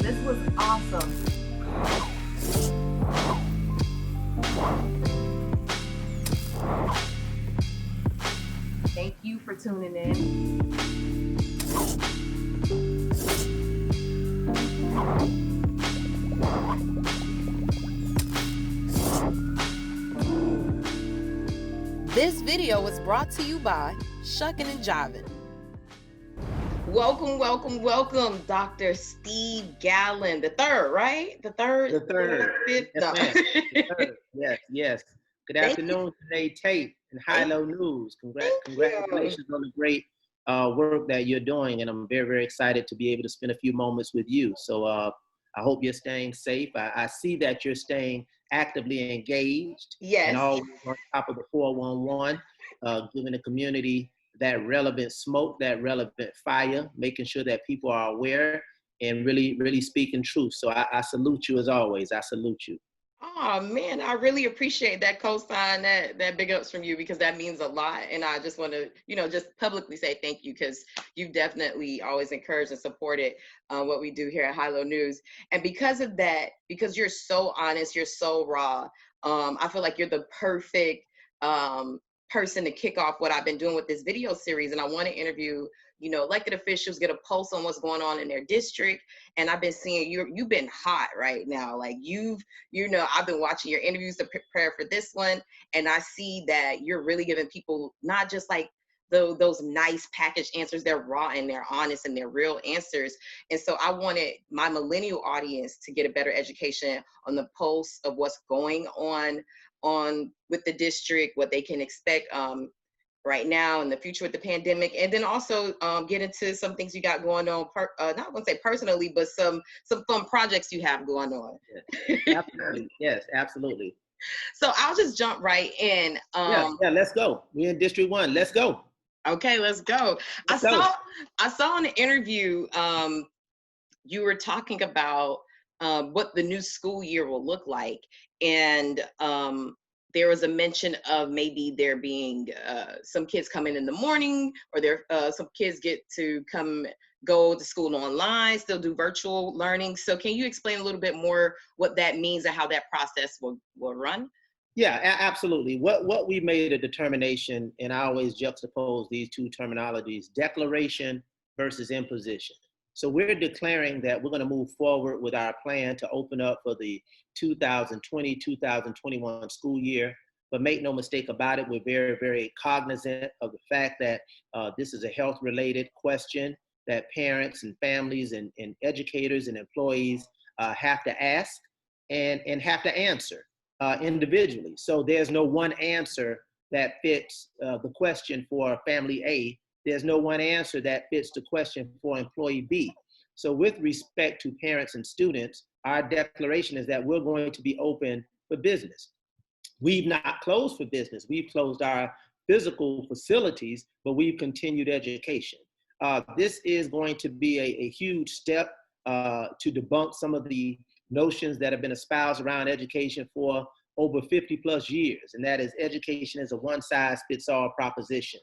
This was awesome. Thank you for tuning in. This video was brought to you by Shuckin' and Jivin'. Welcome, Dr. Steve Gallon, the third, right? The third, fifth. Yes, No. ma'am. The third. Yes. Good afternoon today, Tate and High-Low News. Congratulations on the great work that you're doing, and I'm very, very excited to be able to spend a few moments with you. So I hope you're staying safe. I see that you're staying actively engaged. Yes. And always on top of the 411, giving the community that relevant smoke, that relevant fire, making sure that people are aware and really, really speaking truth. So I salute you as always. I salute you. Oh man, I really appreciate that cosign, that big ups from you, because that means a lot. And I just want to, just publicly say thank you, because you've definitely always encouraged and supported what we do here at High-Low News. And because of that, because you're so honest, you're so raw, I feel like you're the perfect person to kick off what I've been doing with this video series. And I want to interview, elected officials, get a pulse on what's going on in their district. And I've been seeing you've been hot right now. Like I've been watching your interviews to prepare for this one. And I see that you're really giving people not just like those nice packaged answers. They're raw and they're honest and they're real answers. And so I wanted my millennial audience to get a better education on the pulse of what's going on with the district, what they can expect right now in the future with the pandemic, and then also get into some things you got going on, not going to say personally, but some fun projects you have going on. Yes, absolutely. Yes, absolutely. So I'll just jump right in. Yeah, let's go. We're in District 1. Let's go. Okay, let's go. I saw in the interview you were talking about what the new school year will look like. And there was a mention of maybe there being some kids coming in the morning, or some kids get to go to school online, still do virtual learning. So can you explain a little bit more what that means and how that process will run? Yeah, absolutely. What we made a determination, and I always juxtapose these two terminologies, declaration versus imposition. So we're declaring that we're going to move forward with our plan to open up for the 2020-2021 school year. But make no mistake about it, we're very, very cognizant of the fact that this is a health-related question that parents and families and educators and employees have to ask and have to answer individually. So there's no one answer that fits the question for family A. There's no one answer that fits the question for employee B. So with respect to parents and students, our declaration is that we're going to be open for business. We've not closed for business. We've closed our physical facilities, but we've continued education. This is going to be a huge step to debunk some of the notions that have been espoused around education for over 50 plus years, and that is education is a one-size-fits-all proposition.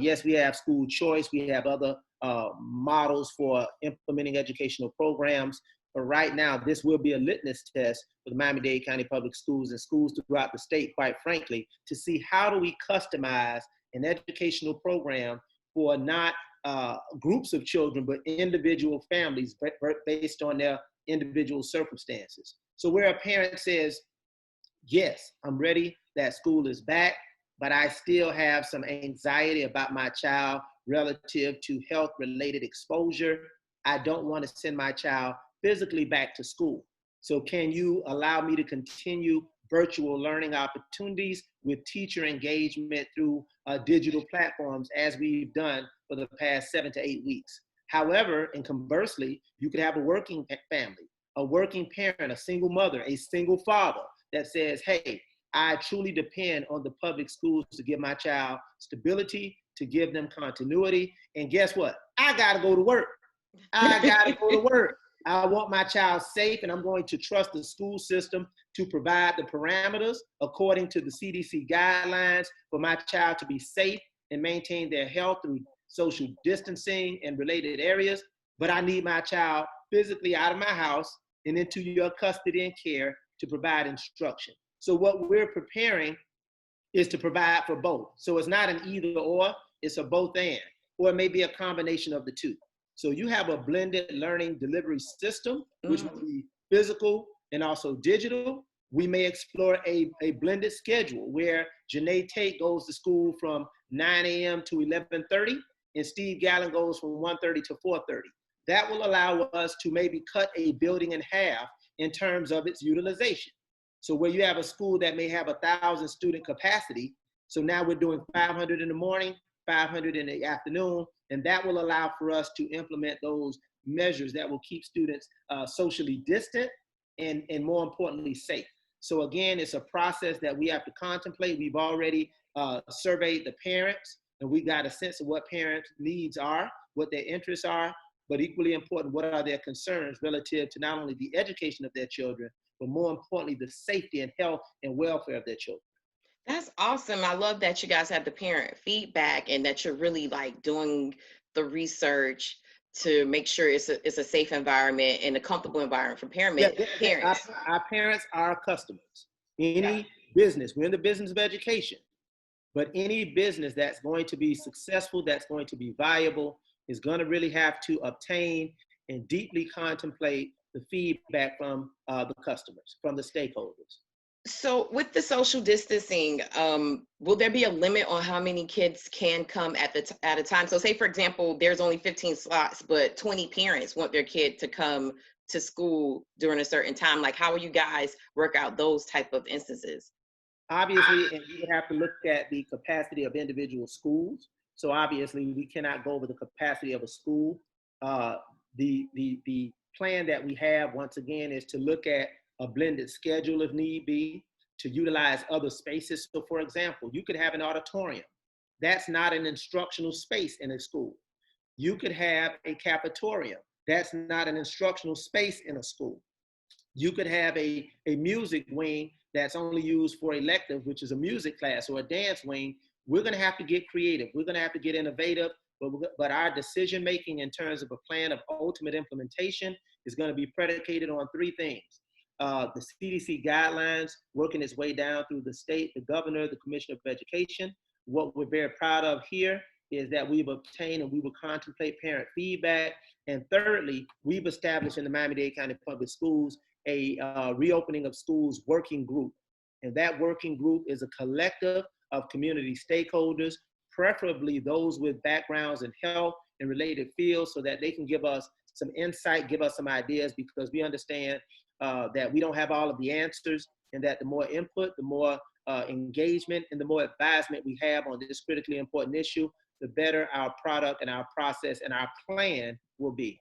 Yes, we have school choice. We have other models for implementing educational programs. But right now, this will be a litmus test for the Miami-Dade County Public Schools and schools throughout the state, quite frankly, to see how do we customize an educational program for not groups of children, but individual families based on their individual circumstances. So where a parent says, yes, I'm ready that school is back, but I still have some anxiety about my child relative to health-related exposure. I don't want to send my child physically back to school. So can you allow me to continue virtual learning opportunities with teacher engagement through digital platforms as we've done for the past 7 to 8 weeks? However, and conversely, you could have a working family, a working parent, a single mother, a single father that says, hey, I truly depend on the public schools to give my child stability, to give them continuity. And guess what? I got to go to work. I got to go to work. I want my child safe, and I'm going to trust the school system to provide the parameters according to the CDC guidelines for my child to be safe and maintain their health through social distancing and related areas. But I need my child physically out of my house and into your custody and care to provide instruction. So what we're preparing is to provide for both. So it's not an either or, it's a both and, or it may be a combination of the two. So you have a blended learning delivery system, which will be physical and also digital. We may explore a blended schedule where Janae Tate goes to school from 9 a.m. to 11:30, and Steve Gallon goes from 1:30 to 4:30. That will allow us to maybe cut a building in half in terms of its utilization. So where you have a school that may have 1,000 student capacity, so now we're doing 500 in the morning, 500 in the afternoon, and that will allow for us to implement those measures that will keep students socially distant and more importantly, safe. So again, it's a process that we have to contemplate. We've already surveyed the parents, and we got a sense of what parents' needs are, what their interests are, but equally important, what are their concerns relative to not only the education of their children, but more importantly, the safety and health and welfare of their children. That's awesome. I love that you guys have the parent feedback and that you're really like doing the research to make sure it's a safe environment and a comfortable environment for Yeah, parents. our parents are our customers. Any Yeah. business, we're in the business of education, but any business that's going to be successful, that's going to be viable, is going to really have to obtain and deeply contemplate the feedback from the customers, from the stakeholders. So with the social distancing, will there be a limit on how many kids can come at a time? So say, for example, there's only 15 slots, but 20 parents want their kid to come to school during a certain time. Like, how will you guys work out those type of instances? Obviously, and you would have to look at the capacity of individual schools. So obviously, we cannot go over the capacity of a school. The plan that we have, once again, is to look at a blended schedule if need be, to utilize other spaces. So for example, you could have an auditorium. That's not an instructional space in a school. You could have a cafetorium. That's not an instructional space in a school. You could have a music wing that's only used for elective, which is a music class, or a dance wing. We're going to have to get creative. We're going to have to get innovative, but our decision making in terms of a plan of ultimate implementation is going to be predicated on three things. The CDC guidelines working its way down through the state, the governor, the commissioner of education. What we're very proud of here is that we've obtained and we will contemplate parent feedback. And thirdly, we've established in the Miami-Dade County Public Schools a reopening of schools working group. And that working group is a collective of community stakeholders, preferably those with backgrounds in health and related fields, so that they can give us some insight, give us some ideas, because we understand that we don't have all of the answers, and that the more input, the more engagement, and the more advisement we have on this critically important issue, the better our product and our process and our plan will be.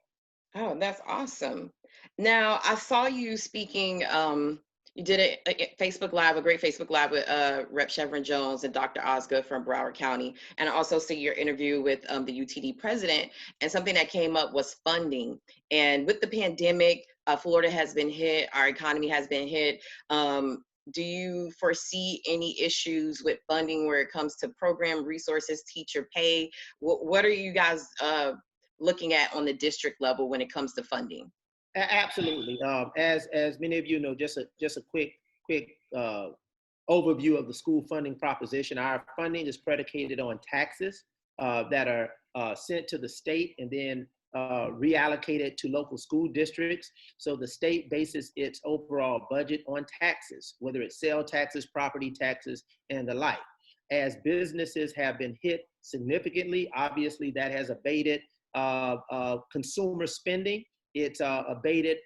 Oh, that's awesome. Now, I saw you speaking, you did a Facebook Live, a great Facebook Live with Rep. Chevron Jones and Dr. Osgood from Broward County. And I also see your interview with the UTD president. And something that came up was funding. And with the pandemic, Florida has been hit, our economy has been hit. Do you foresee any issues with funding where it comes to program resources, teacher pay? What are you guys looking at on the district level when it comes to funding? Absolutely. As many of you know, just a quick overview of the school funding proposition. Our funding is predicated on taxes that are sent to the state and then reallocated to local school districts. So the state bases its overall budget on taxes, whether it's sales taxes, property taxes, and the like. As businesses have been hit significantly, obviously that has abated consumer spending. It's abated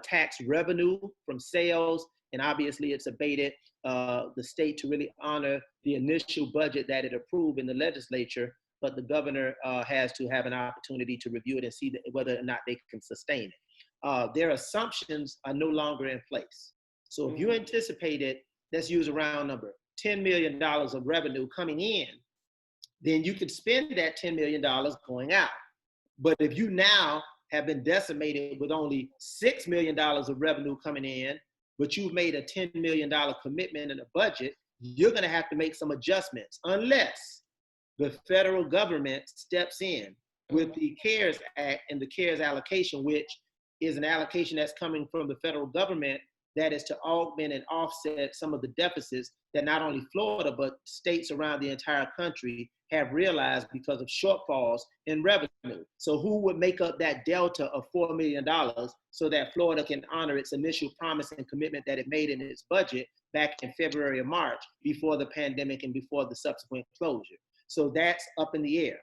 tax revenue from sales, and obviously it's abated the state to really honor the initial budget that it approved in the legislature, but the governor has to have an opportunity to review it and see whether or not they can sustain it. Their assumptions are no longer in place. So if you anticipated, let's use a round number, $10 million of revenue coming in, then you could spend that $10 million going out. But if you now have been decimated with only $6 million of revenue coming in, but you've made a $10 million commitment in the budget, you're going to have to make some adjustments unless the federal government steps in with the CARES Act and the CARES allocation, which is an allocation that's coming from the federal government that is to augment and offset some of the deficits that not only Florida, but states around the entire country have realized because of shortfalls in revenue. So who would make up that delta of $4 million so that Florida can honor its initial promise and commitment that it made in its budget back in February or March before the pandemic and before the subsequent closure? So that's up in the air.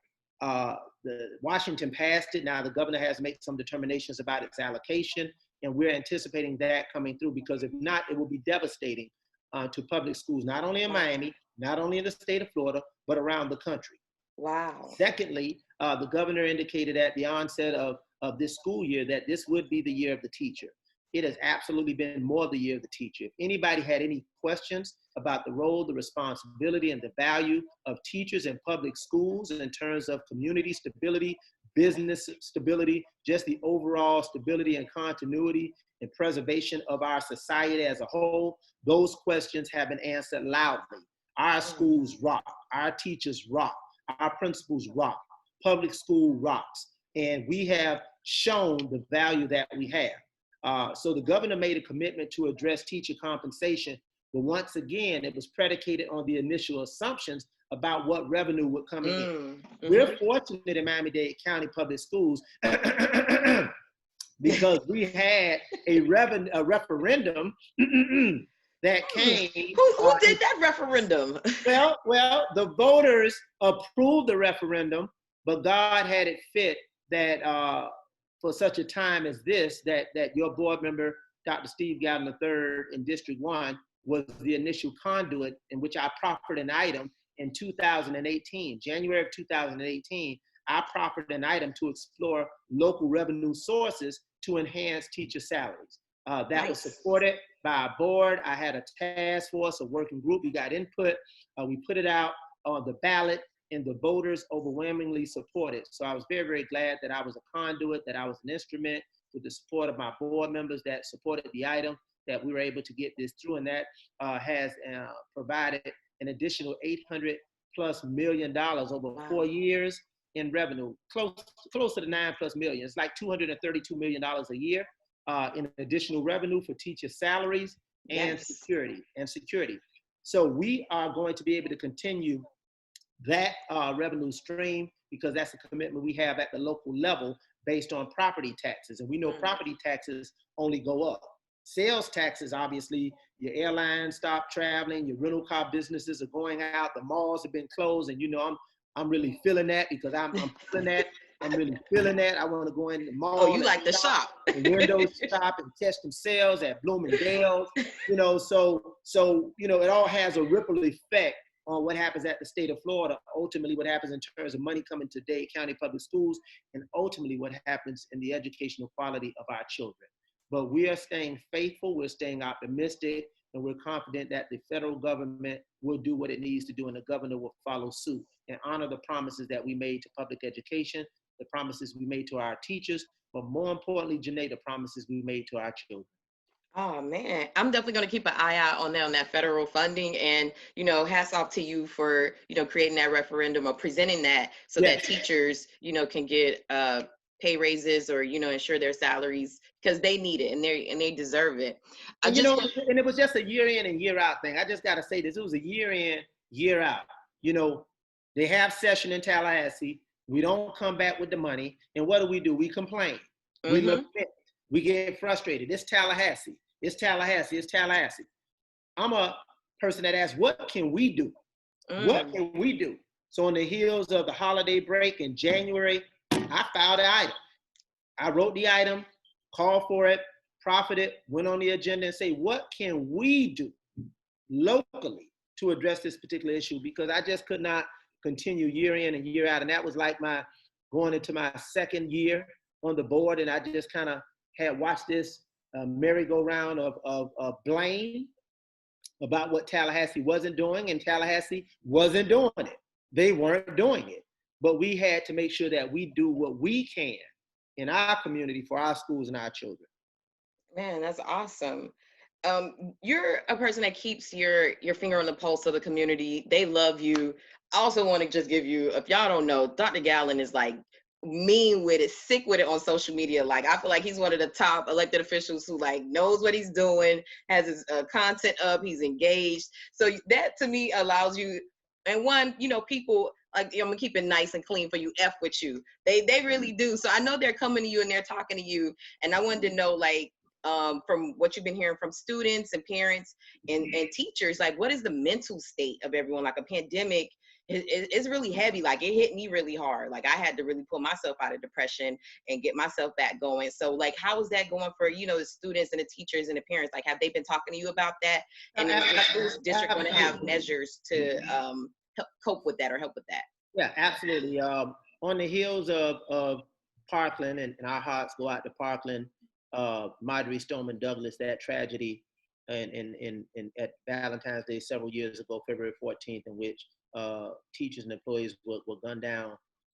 Washington passed it. Now the governor has made some determinations about its allocation, and we're anticipating that coming through, because if not, it will be devastating to public schools, not only in Miami, not only in the state of Florida, but around the country. Wow. Secondly, the governor indicated at the onset of this school year that this would be the year of the teacher. It has absolutely been more the year of the teacher. If anybody had any questions about the role, the responsibility, and the value of teachers in public schools in terms of community stability, business stability, just the overall stability and continuity and preservation of our society as a whole, those questions have been answered loudly. Our schools rock, our teachers rock, our principals rock, public school rocks, and we have shown the value that we have. So the governor made a commitment to address teacher compensation, but once again, it was predicated on the initial assumptions about what revenue would come in. Mm-hmm. We're fortunate in Miami-Dade County Public Schools because we had a referendum that came. Who did that referendum? Well, the voters approved the referendum, but God had it fit that for such a time as this, that your board member, Dr. Steve Gallon III in District 1, was the initial conduit in which I proffered an item in 2018, January of 2018. I proffered an item to explore local revenue sources to enhance teacher salaries. That was supported by our board. I had a task force, a working group. We got input. We put it out on the ballot, and the voters overwhelmingly supported. So I was very, very glad that I was a conduit, that I was an instrument with the support of my board members that supported the item, that we were able to get this through. And that has provided an additional $800+ million over 4 years in revenue, close to the $9+ million. It's like $232 million a year in additional revenue for teacher salaries and security. So we are going to be able to continue that revenue stream, because that's a commitment we have at the local level based on property taxes. And we know property taxes only go up. Sales taxes, obviously, your airlines stop traveling, your rental car businesses are going out, the malls have been closed, and I'm really feeling that, because I'm feeling that. I'm really feeling that. I want to go in the mall. Oh, you like to shop. The window shop and catch some sales at Bloomingdale's, so it all has a ripple effect on what happens at the state of Florida, ultimately what happens in terms of money coming to Dade County Public Schools, and ultimately what happens in the educational quality of our children. But we are staying faithful, we're staying optimistic, and we're confident that the federal government will do what it needs to do, and the governor will follow suit and honor the promises that we made to public education, the promises we made to our teachers, but more importantly, Janae, the promises we made to our children. Oh man, I'm definitely going to keep an eye out on that federal funding, and hats off to you for creating that referendum or presenting that so that teachers can get pay raises or ensure their salaries, because they need it and they deserve it. And it was just a year in and year out thing. I just got to say this: it was a year in, year out. They have session in Tallahassee. We don't come back with the money, and what do? We complain. Mm-hmm. We lament. We get frustrated. It's Tallahassee. It's Tallahassee. It's Tallahassee. I'm a person that asks, what can we do? What can we do? So on the heels of the holiday break in January, I filed an item. I wrote the item, called for it, proffered it, went on the agenda and say, what can we do locally to address this particular issue? Because I just could not continue year in and year out. And that was like going into my second year on the board. And I just kind of had watched this merry-go-round of blame about what Tallahassee wasn't doing, and Tallahassee wasn't doing it. They weren't doing it. But we had to make sure that we do what we can in our community for our schools and our children. Man, that's awesome. You're a person that keeps your finger on the pulse of the community. They love you. I also want to just give you, if y'all don't know, Dr. Gallon is like mean with it, sick with it on social media. Like I feel like he's one of the top elected officials who like knows what he's doing, has his content up, he's engaged. So that to me allows you, and one, you know, people like, I'm gonna keep it nice and clean for you. F with you, they really do. So I know they're coming to you and they're talking to you, and I wanted to know like. From what you've been hearing from students and parents and teachers, like what is the mental state of everyone? Like a pandemic it's really heavy. Like it hit me really hard. Like I had to really pull myself out of depression and get myself back going. So like, how is that going for, you know, the students and the teachers and the parents? Like, have they been talking to you about that? And is the school district going to have measures to cope with that or help with that? Yeah, absolutely. On the heels of Parkland, and our hearts go out to Parkland, Marjorie Stoneman Douglas, that tragedy, and at Valentine's Day several years ago, February 14th, in which teachers and employees were gunned down.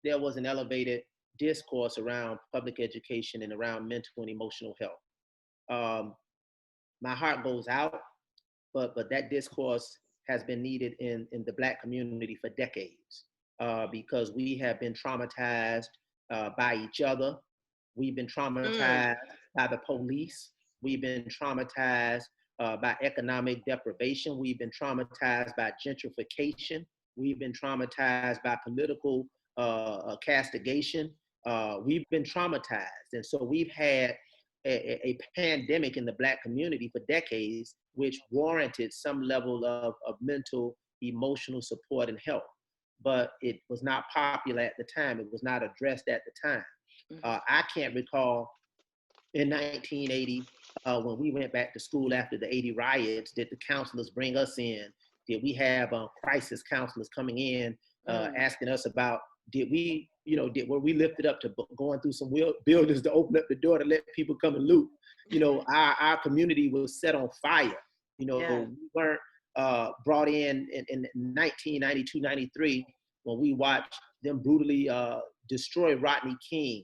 There was an elevated discourse around public education and around mental and emotional health. My heart goes out, but that discourse has been needed in the Black community for decades, because we have been traumatized by each other. We've been traumatized by the police. We've been traumatized by economic deprivation. We've been traumatized by gentrification. We've been traumatized by political castigation. We've been traumatized. And so we've had a pandemic in the Black community for decades, which warranted some level of mental, emotional support and help. But it was not popular at the time. It was not addressed at the time. I can't recall in 1980, when we went back to school after the 80 riots, did the counselors bring us in? Did we have crisis counselors coming in asking us about, were we lifted up to going through some buildings to open up the door to let people come and loot? You know, our community was set on fire. You know, we weren't brought in 1992, 93, when we watched them brutally destroy Rodney King.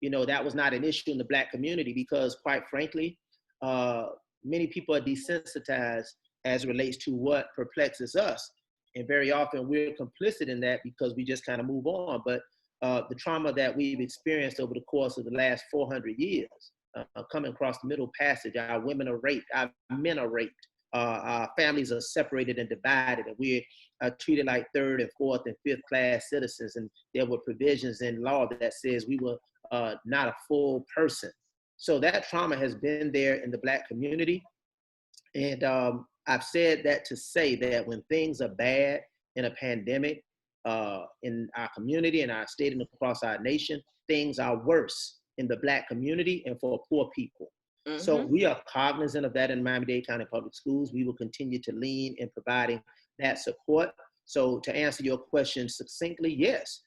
You know, that was not an issue in the Black community because, quite frankly, many people are desensitized as it relates to what perplexes us. And very often we're complicit in that because we just kind of move on. But the trauma that we've experienced over the course of the last 400 years, coming across the Middle Passage, our women are raped, our men are raped, our families are separated and divided, and we're treated like third and fourth and fifth class citizens. And there were provisions in law that says we were not a full person. So that trauma has been there in the Black community. And I've said that to say that when things are bad in a pandemic, in our community and our state and across our nation, things are worse in the Black community and for poor people. So we are cognizant of that in Miami-Dade County Public Schools. We will continue to lean in providing that support. So to answer your question succinctly, yes,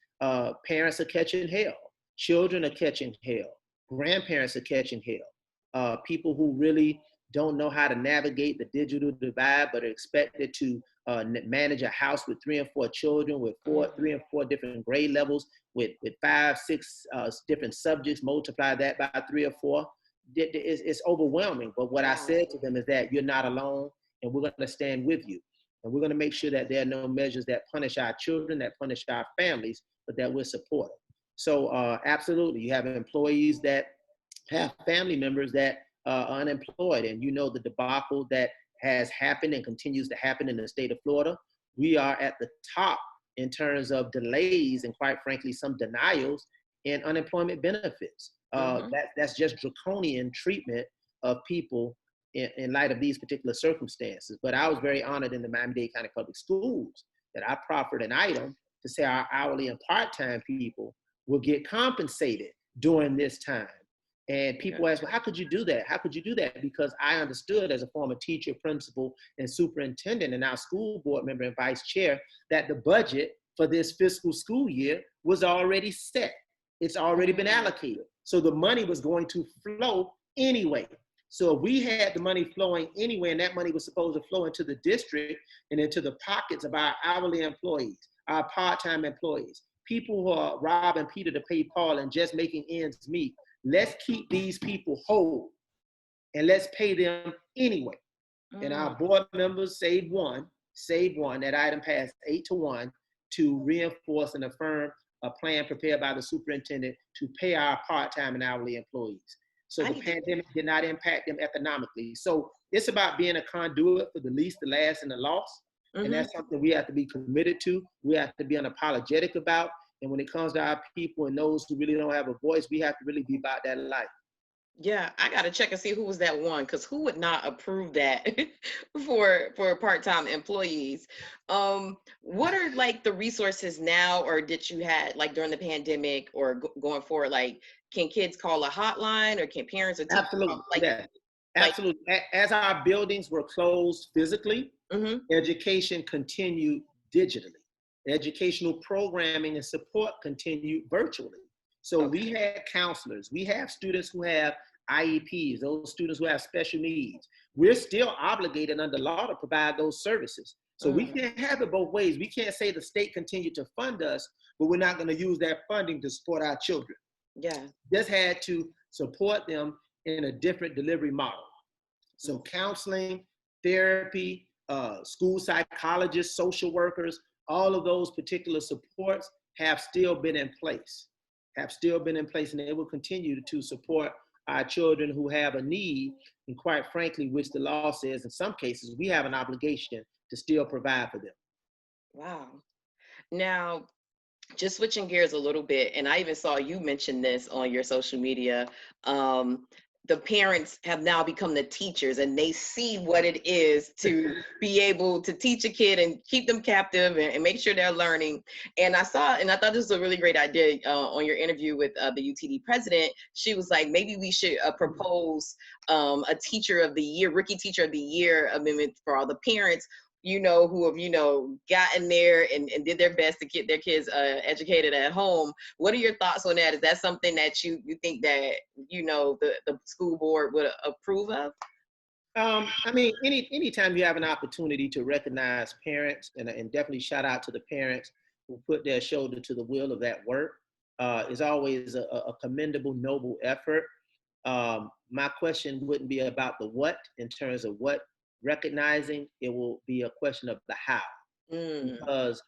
parents are catching hell. Children are catching hell. Grandparents are catching hell. People who really don't know how to navigate the digital divide, but are expected to manage a house with 3 and 4 children, with 3 and 4 different grade levels, with 5, 6 different subjects, multiply that by 3 or 4. It's overwhelming. But what I said to them is that you're not alone, and we're going to stand with you. And we're going to make sure that there are no measures that punish our children, that punish our families, but that we're supportive. So absolutely, you have employees that have family members that are unemployed, and you know the debacle that has happened and continues to happen in the state of Florida. We are at the top in terms of delays and, quite frankly, some denials in unemployment benefits. That's just draconian treatment of people in light of these particular circumstances. But I was very honored in the Miami-Dade County Public Schools that I proffered an item to say our hourly and part-time people will get compensated during this time. And people ask, well, how could you do that? How could you do that? Because I understood as a former teacher, principal, and superintendent, and now school board member and vice chair, that the budget for this fiscal school year was already set. It's already been allocated. So the money was going to flow anyway. So if we had the money flowing anyway, and that money was supposed to flow into the district and into the pockets of our hourly employees, our part-time employees, people who are robbing Peter to pay Paul and just making ends meet, let's keep these people whole and let's pay them anyway. And our board members saved one. That item passed 8-1 to reinforce and affirm a plan prepared by the superintendent to pay our part-time and hourly employees. So I the need to, pandemic did not impact them economically. So it's about being a conduit for the least, the last, and the lost. And mhm. that's something we have to be committed to. We have to be unapologetic about. And when it comes to our people and those who really don't have a voice, we have to really be about that life. Yeah, I gotta check and see who was that one, because who would not approve that for part-time employees? What are like the resources now, or did you had like during the pandemic or going forward? Like, can kids call a hotline, or can parents or teachers Absolutely. call, like Yeah. like? Absolutely. As our buildings were closed physically, Mhm. education continued digitally. Educational programming and support continued virtually. So we Okay. had counselors, we have students who have IEPs, those students who have special needs. We're still obligated under law to provide those services. So we Mm, can't have it both ways. We can't say the state continued to fund us, but we're not going to use that funding to support our children. yeah. Just had to support them in a different delivery model. So Mm, counseling, therapy, school psychologists, social workers, all of those particular supports have still been in place, and they will continue to support our children who have a need, and quite frankly, which the law says in some cases, we have an obligation to still provide for them. wow. Now, just switching gears a little bit, and I even saw you mention this on your social media. um, the parents have now become the teachers, and they see what it is to be able to teach a kid and keep them captive, and make sure they're learning. And I thought this was a really great idea on your interview with the UTD president. She was like, maybe we should propose a teacher of the year, rookie teacher of the year amendment for all the parents, who have, gotten there and did their best to get their kids educated at home. What are your thoughts on that? Is that something that you think that, the school board would approve of? I mean, anytime you have an opportunity to recognize parents, and definitely shout out to the parents who put their shoulder to the wheel of that work, is always a commendable, noble effort. My question wouldn't be about the what in terms of what recognizing, it will be a question of the how. Mm, Because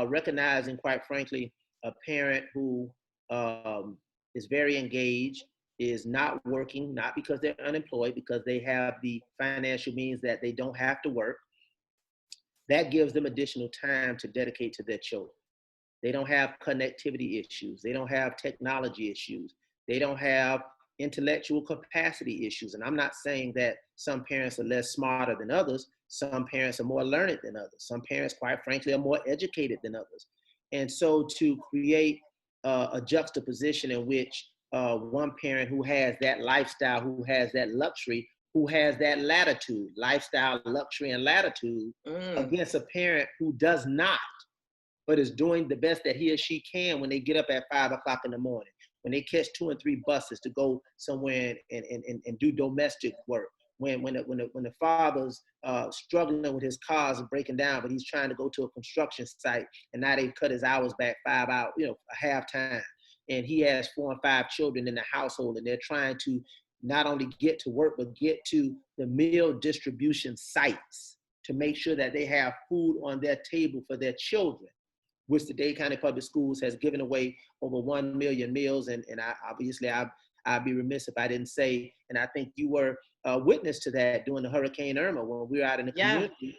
recognizing, quite frankly, a parent who um, is very engaged, is not working, not because they're unemployed, because they have the financial means that they don't have to work, that gives them additional time to dedicate to their children. They don't have connectivity issues. They don't have technology issues. They don't have intellectual capacity issues. And I'm not saying that some parents are less smarter than others. Some parents are more learned than others. Some parents, quite frankly, are more educated than others. And so to create a juxtaposition in which one parent who has that lifestyle, who has that luxury, who has that latitude, lifestyle, luxury, and latitude, mm, against a parent who does not, but is doing the best that he or she can when they get up at 5 o'clock in the morning, when they catch 2 and 3 buses to go somewhere and do domestic work, when the father's struggling with his cars and breaking down, but he's trying to go to a construction site, and now they've cut his hours back 5 hours, a half time, and he has 4 and 5 children in the household, and they're trying to not only get to work but get to the meal distribution sites to make sure that they have food on their table for their children, which the Dade County Public Schools has given away over 1 million meals. And I'd be remiss if I didn't say, and I think you were a witness to that during the Hurricane Irma, when we were out in the yeah. community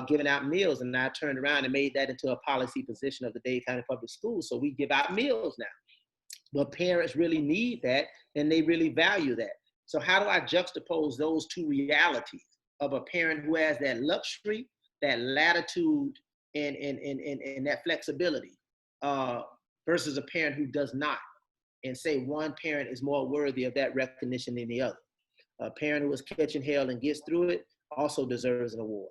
giving out meals. And I turned around and made that into a policy position of the Dade County Public Schools. So we give out meals now. But parents really need that, and they really value that. So how do I juxtapose those two realities of a parent who has that luxury, that latitude, and that flexibility, uh, versus a parent who does not, and say one parent is more worthy of that recognition than the other? A parent who is catching hell and gets through it also deserves an award.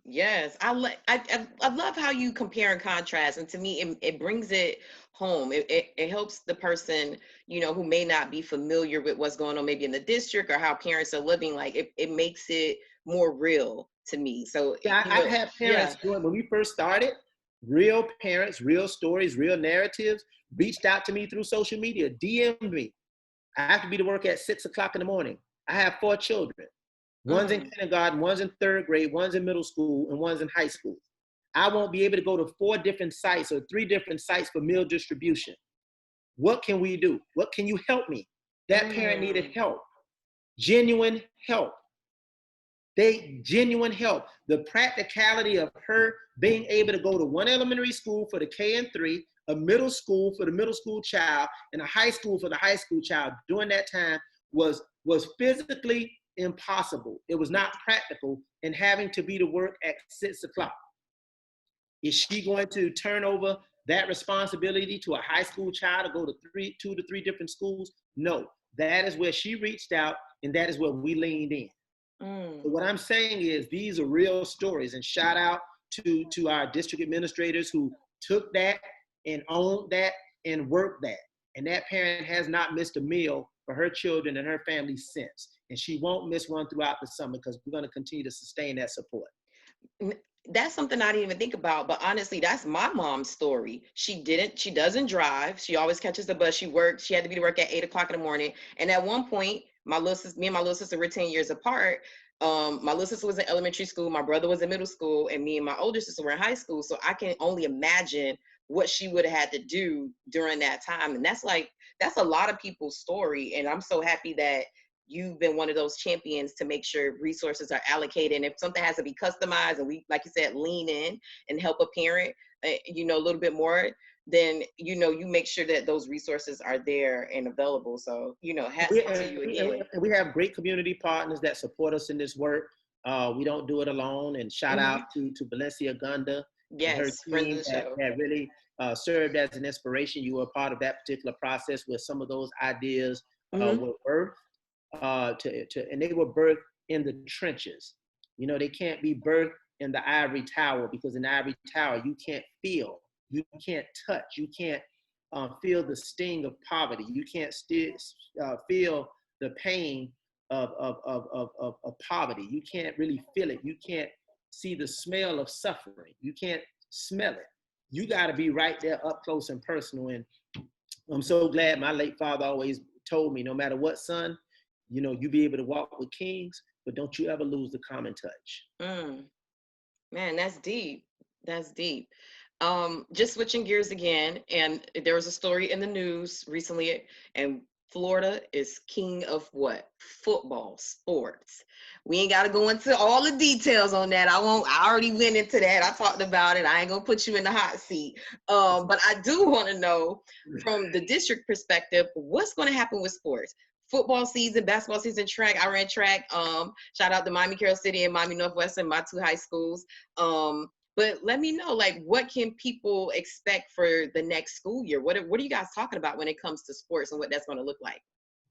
Yes, I love how you compare and contrast, and to me, it brings it home. It helps the person, who may not be familiar with what's going on, maybe in the district, or how parents are living. Like, it makes it more real to me. So, Yeah, I've had yeah. parents when we first started, real parents, real stories, real narratives, reached out to me through social media, DM'd me. I have to be to work at 6 o'clock in the morning. I have 4 children. One's in Mm, kindergarten, one's in third grade, one's in middle school, and one's in high school. I won't be able to go to 4 different sites or 3 different sites for meal distribution. What can we do? What can you help me? That parent needed help, genuine help. Genuine help. The practicality of her being able to go to one elementary school for the K and 3, a middle school for the middle school child, and a high school for the high school child during that time was physically impossible. It was not practical, and having to be to work at 6 o'clock. Is she going to turn over that responsibility to a high school child to go to 2 to 3 different schools? No. That is where she reached out, and that is where we leaned in. So what I'm saying is these are real stories, and shout out to our district administrators who took that and owned that and worked that. And that parent has not missed a meal for her children and her family since. And she won't miss one throughout the summer because we're going to continue to sustain that support. That's something I didn't even think about, but honestly, that's my mom's story. She doesn't drive. She always catches the bus. She works. She had to be to work at 8 o'clock in the morning. And at one point, me and my little sister were 10 years apart. My little sister was in elementary school. My brother was in middle school, and me and my older sister were in high school. So I can only imagine what she would have had to do during that time. And that's a lot of people's story. And I'm so happy that you've been one of those champions to make sure resources are allocated. And if something has to be customized and we, like you said, lean in and help a parent, a little bit more, then, you make sure that those resources are there and available. So, hats off to you again. We have great community partners that support us in this work. We don't do it alone. And shout out to Valencia Gunda and her team that really served as an inspiration. You were a part of that particular process where some of those ideas were birthed. And they were birthed in the trenches. They can't be birthed in the ivory tower, because in the ivory tower, you can't feel, you can't touch, you can't feel the sting of poverty. You can't feel the pain of poverty. You can't really feel it. You can't see the smell of suffering. You can't smell it. You got to be right there up close and personal. And I'm so glad my late father always told me, no matter what, son, you be able to walk with kings, but don't you ever lose the common touch. Man, that's deep. That's deep. Just switching gears again, and there was a story in the news recently, and Florida is king of what? Football, sports. We ain't got to go into all the details on that. I already went into that. I talked about it. I ain't gonna put you in the hot seat. But I do want to know, from the district perspective, what's going to happen with sports? Football season, basketball season, track. I ran track. Shout out to Miami Carroll City and Miami Northwestern, my 2 high schools. But let me know, what can people expect for the next school year? What are you guys talking about when it comes to sports and what that's going to look like?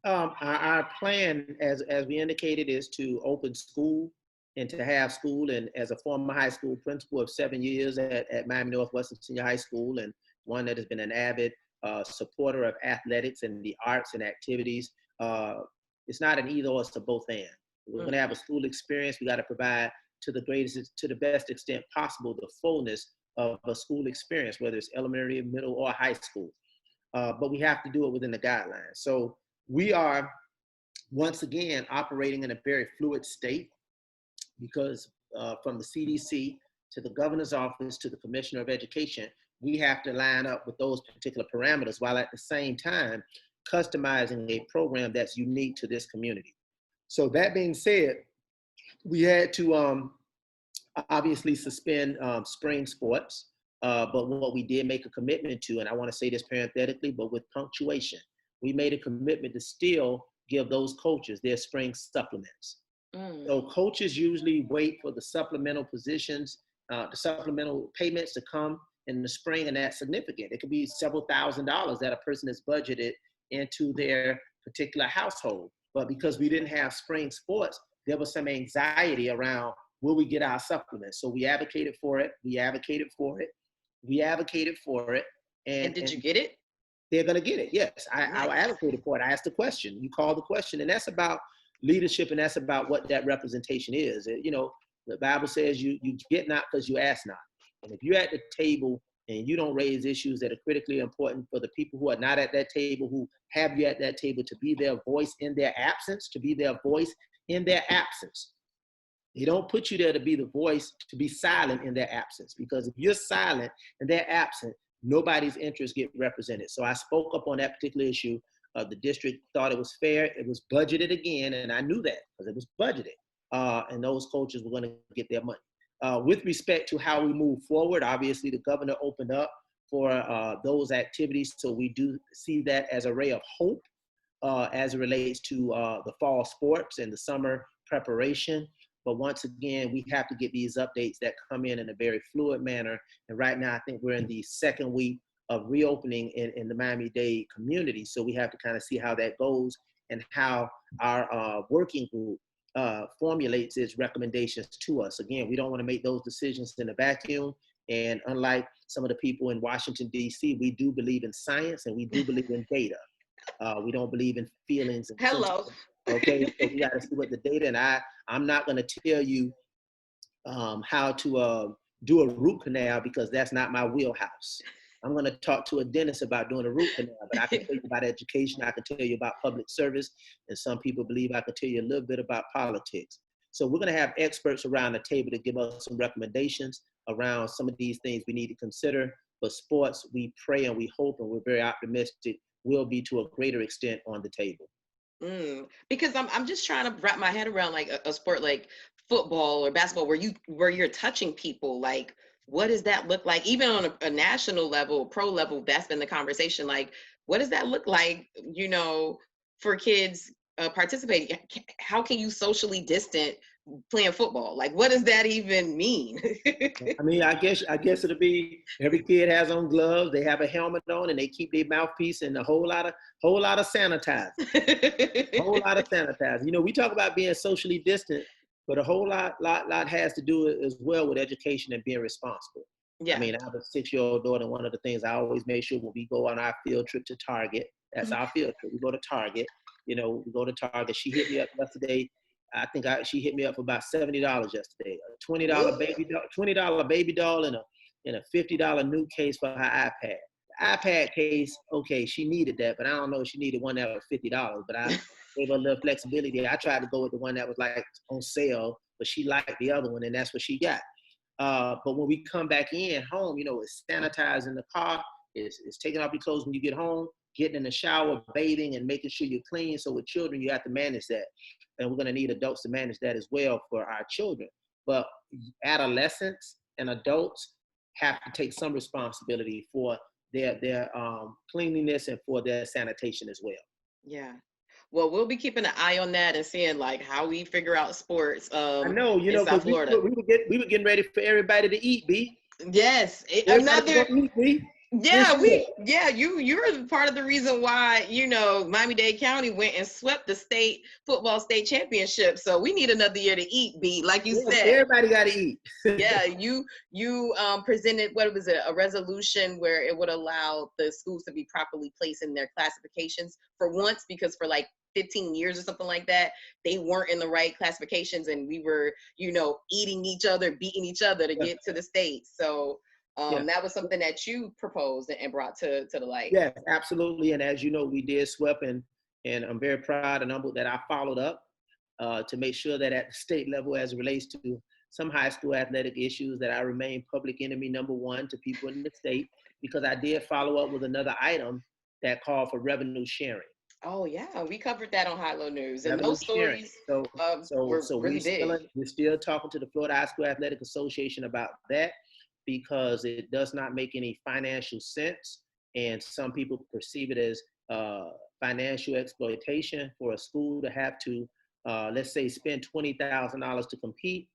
Our plan, as we indicated, is to open school and to have school. And as a former high school principal of 7 years at Miami Northwestern Senior High School, and one that has been an avid supporter of athletics and the arts and activities, it's not an either or, it's a both and. We're going to have a school experience. We got to provide to the best extent possible the fullness of a school experience, whether it's elementary, middle, or high school. But we have to do it within the guidelines. So we are, once again, operating in a very fluid state, because from the CDC to the governor's office to the commissioner of education, we have to line up with those particular parameters, while at the same time customizing a program that's unique to this community. So that being said, we had to obviously suspend spring sports, but what we did make a commitment to, and I want to say this parenthetically, but with punctuation, we made a commitment to still give those coaches their spring supplements. So coaches usually wait for the supplemental positions, the supplemental payments to come in the spring, and that's significant. It could be several $1,000s that a person has budgeted into their particular household. But because we didn't have spring sports, there was some anxiety around, will we get our supplements? So we advocated for it. And did you get it? They're going to get it. Yes, I advocated for it. I asked the question. You called the question, and that's about leadership, and that's about what that representation is. The Bible says you get not because you ask not. And if you're at the table and you don't raise issues that are critically important for the people who are not at that table, who have you at that table, to be their voice in their absence, They don't put you there to be the voice, to be silent in their absence. Because if you're silent and they're absent, nobody's interests get represented. So I spoke up on that particular issue. The district thought it was fair. It was budgeted again, and I knew that because it was budgeted. And those coaches were going to get their money. With respect to how we move forward, obviously the governor opened up for those activities. So we do see that as a ray of hope as it relates to the fall sports and the summer preparation. But once again, we have to get these updates that come in a very fluid manner. And right now, I think we're in the second week of reopening in the Miami-Dade community. So we have to kind of see how that goes and how our working group formulates its recommendations to us. Again, we don't want to make those decisions in a vacuum. And unlike some of the people in Washington, D.C., we do believe in science and we do believe in data. We don't believe in feelings and Hello. sentiments. Okay, so we got to see what the data, and I'm not going to tell you how to do a root canal because that's not my wheelhouse. I'm going to talk to a dentist about doing a root canal, but I can tell you about education. I can tell you about public service, and some people believe I can tell you a little bit about politics. So we're going to have experts around the table to give us some recommendations around some of these things we need to consider. But sports, we pray and we hope, and we're very optimistic, will be to a greater extent on the table. Because I'm just trying to wrap my head around like a sport like football or basketball where you're touching people. Like, what does that look like? Even on a national level, pro level, that's been the conversation. Like, what does that look like, for kids participating? How can you socially distant playing football? Like, what does that even mean? I mean, I guess it'll be every kid has on gloves, they have a helmet on, and they keep their mouthpiece and a whole lot of sanitizer. Whole lot of sanitizer. We talk about being socially distant, but a whole lot has to do as well with education and being responsible. Yeah. I mean, I have a 6-year-old daughter, and one of the things I always make sure when we go on our field trip to Target, that's our field trip. We go to Target. We go to Target. She hit me up yesterday. I think she hit me up for about $70 yesterday. A $20 baby doll, and a $50 new case for her iPad. The iPad case, okay, she needed that, but I don't know if she needed one that was $50. But I gave her a little flexibility. I tried to go with the one that was like on sale, but she liked the other one, and that's what she got. But when we come back home, it's sanitizing the car, it's taking off your clothes when you get home, getting in the shower, bathing, and making sure you're clean. So with children, you have to manage that. And we're going to need adults to manage that as well for our children. But adolescents and adults have to take some responsibility for their cleanliness and for their sanitation as well. Yeah. Well, we'll be keeping an eye on that and seeing like how we figure out sports. I know, in South Florida. We were getting ready for everybody to eat, B. Yes. You're part of the reason why, Miami-Dade County went and swept the state football state championship. So we need another year to eat, B, like you said. Everybody got to eat. Yeah, you presented, what was it, a resolution where it would allow the schools to be properly placed in their classifications for once, because for like 15 years or something like that, they weren't in the right classifications, and we were, eating each other, beating each other to get to the state. So that was something that you proposed and brought to the light. Yes, absolutely. And as you know, we did sweep, and I'm very proud and humbled that I followed up to make sure that at the state level, as it relates to some high school athletic issues, that I remain public enemy number one to people in the state, because I did follow up with another item that called for revenue sharing. Oh yeah, we covered that on High Low News, and those stories were really big. We're still talking to the Florida High School Athletic Association about that, because it does not make any financial sense, and some people perceive it as financial exploitation for a school to have to, let's say, spend $20,000 to compete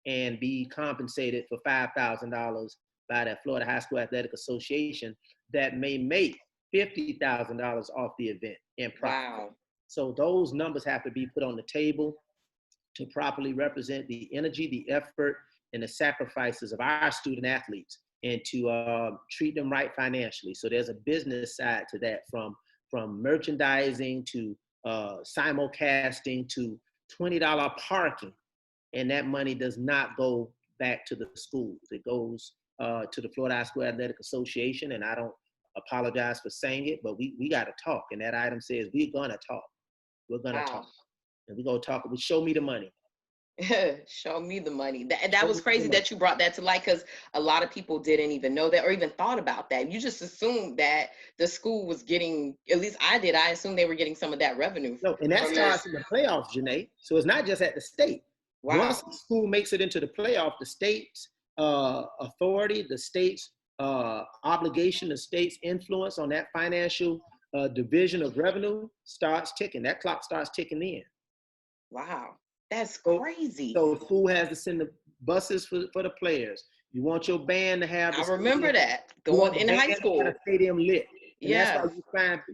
and be compensated for $5,000 by the Florida High School Athletic Association that may make $50,000 off the event in profit. Wow. So those numbers have to be put on the table to properly represent the energy, the effort, and the sacrifices of our student athletes, and to treat them right financially. So there's a business side to that, from merchandising to simulcasting to $20 parking. And that money does not go back to the schools. It goes to the Florida High School Athletic Association, and I don't apologize for saying it, but we got to talk. And that item says we're going to talk. We're going to talk. And we're going to talk. Show me the money. Show me the money. That Show was me the crazy money. that you brought that to light, because a lot of people didn't even know that or even thought about that. You just assumed that the school was getting, at least I did, I assumed they were getting some of that revenue No, and that from your, starts in the playoffs, Janae. So it's not just at the state. wow. Once the school makes it into the playoff, the state's authority, the state's obligation, the state's influence on that financial division of revenue starts ticking. That clock starts ticking in. Wow. That's So, crazy. so school has to send the buses for the players. You want your band to have the I remember stadium. that You going want the in band high to have the school. stadium lit. And that's why Yeah. you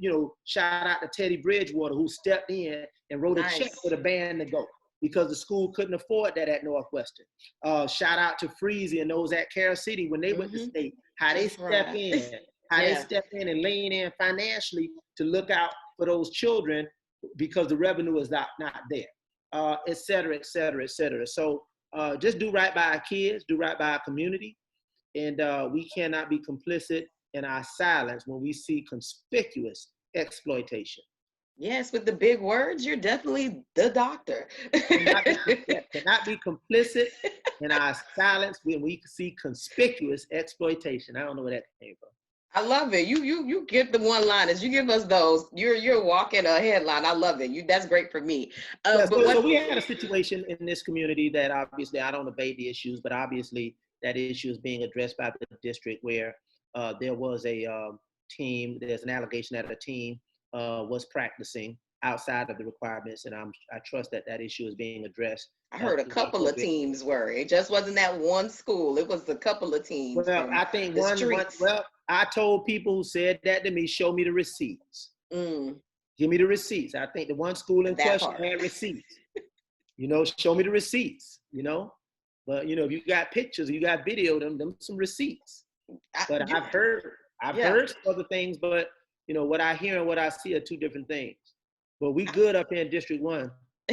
find, shout out to Teddy Bridgewater, who stepped in and wrote a check Nice. for the band to go because the school couldn't afford that at Northwestern. Shout out to Freezy and those at Carol City when they went to Mm-hmm. state, how they Just step right. in, Yeah. and lean in financially to look out for those children because the revenue is not there, et cetera, et cetera, et cetera. So just do right by our kids, do right by our community. And we cannot be complicit in our silence when we see conspicuous exploitation. Yes, with the big words, you're definitely the doctor. Cannot be complicit in our silence when we see conspicuous exploitation. I don't know where that came from. I love it. You get the one-liners. You give us those. You're walking a headline. I love it. That's great for me. Yeah, But so what? we had a situation in this community that obviously I don't debate the issues, but obviously that issue is being addressed by the district where there was a team. There's an allegation that a team was practicing outside of the requirements, and I trust that that issue is being addressed. I heard a To the couple of appropriate. teams were. It just wasn't that one school. It was a couple of teams Well, from I think the streets. I told people who said that to me, show me the receipts. Mm, Give me the receipts. I think the one school in that question part. had receipts. Show me the receipts. But if you got pictures, you got video, them some receipts. But You, I've yeah. heard some other things, but what I hear and what I see are two different things. But we good up here in District 1.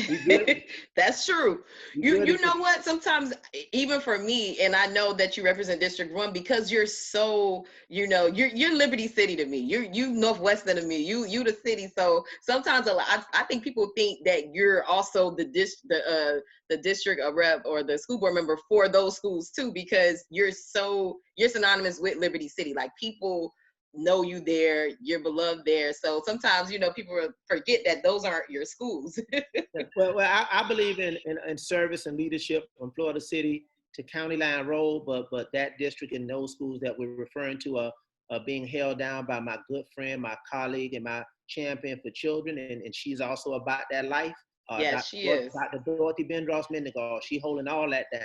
We good. That's true. We You good. you know what? Sometimes even for me, and I know that you represent District 1 because you're so, you're Liberty City to me. You Northwestern to me. You the city. So sometimes I think people think that you're also the district rep or the school board member for those schools too, because you're synonymous with Liberty City. Like people know you there, you're beloved there. So sometimes, people forget that those aren't your schools. Well, I believe in service and leadership from Florida City to County Line Road, but that district and those schools that we're referring to are being held down by my good friend, my colleague, and my champion for children, and she's also about that life. Yes, she is. Dr. Dorothy Bendross Mendengal, she holding all that down,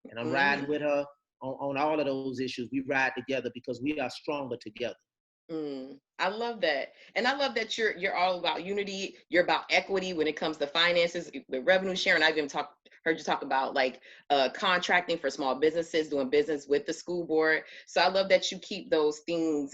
and I'm riding with her on all of those issues. We ride together because we are stronger together. I love that. And I love that you're all about unity. You're about equity when it comes to finances, the revenue sharing. I've even heard you talk about like contracting for small businesses, doing business with the school board. So I love that you keep those things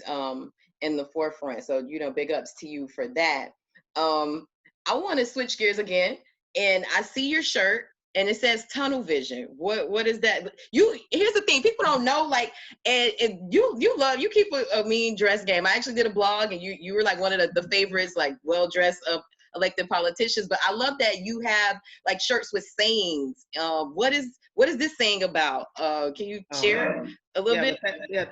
in the forefront. So, big ups to you for that. I want to switch gears again, and I see your shirt and it says tunnel vision. What is that? Here's the thing, people don't know, like, and you keep a mean dress game. I actually did a blog and you were like one of the favorites, like well dressed up elected politicians. But I love that you have like shirts with sayings. What is this saying about? Can you share a little bit?